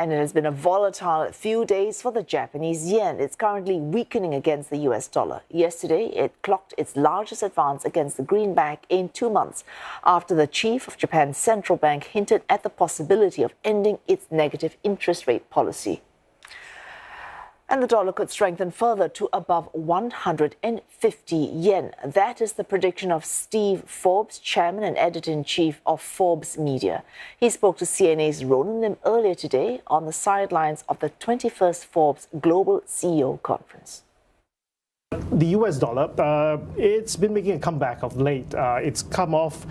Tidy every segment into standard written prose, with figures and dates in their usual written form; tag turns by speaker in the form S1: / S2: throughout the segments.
S1: And it has been a volatile few days for the Japanese yen. It's currently weakening against the US dollar. Yesterday, it clocked its largest advance against the greenback in 2 months after the chief of Japan's central bank hinted at the possibility of ending its negative interest rate policy. And the dollar could strengthen further to above 150 yen. That is the prediction of Steve Forbes, chairman and editor-in-chief of Forbes Media. He spoke to CNA's Ronan Lim earlier today on the sidelines of the 21st Forbes Global CEO Conference.
S2: The US dollar, it's been making a comeback of late. It's come off.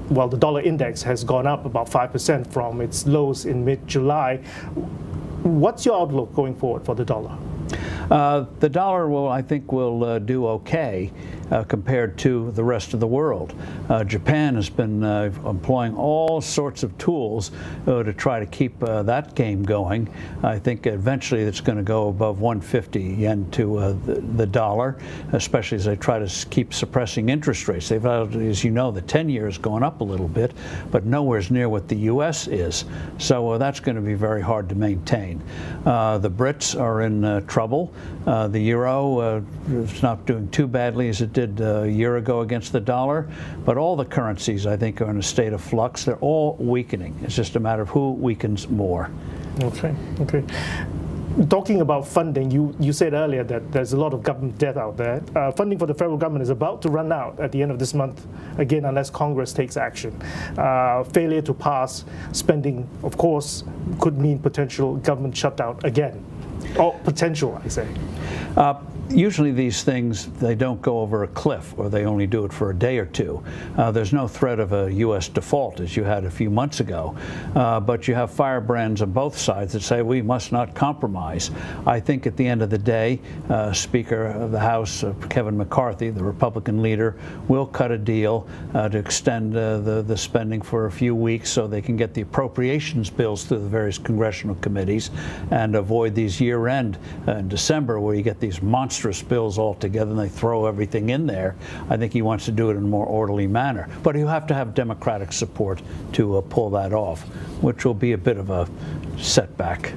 S2: Well, the dollar index has gone up about 5% from its lows in mid-July. What's your outlook going forward for the dollar?
S3: The dollar, I think, will do okay compared to the rest of the world. Japan has been employing all sorts of tools to try to keep that game going. I think eventually it's going to go above 150 yen to the dollar, especially as they try to keep suppressing interest rates. They've, as you know, the 10-year has gone up a little bit, but nowhere near what the U.S. is. So that's going to be very hard to maintain. The Brits are in trouble. The euro is not doing too badly as it did a year ago against the dollar, but all the currencies, I think, are in a state of flux. They're all weakening. It's just a matter of who weakens more. Okay.
S2: Talking about funding, you said earlier that there's a lot of government debt out there. Funding for the federal government is about to run out at the end of this month, again, unless Congress takes action. Failure to pass spending, of course, could mean potential government shutdown again. Or potential, I say.
S3: Usually these things, they don't go over a cliff, or they only do it for a day or two. There's no threat of a U.S. default as you had a few months ago, but you have firebrands on both sides that say we must not compromise. I think at the end of the day, Speaker of the House, Kevin McCarthy, the Republican leader, will cut a deal to extend the spending for a few weeks so they can get the appropriations bills through the various congressional committees and avoid these year-end in December where you get these monstrous bills all together and they throw everything in there. I think he wants to do it in a more orderly manner. But he'll have to have Democratic support to pull that off, which will be a bit of a setback.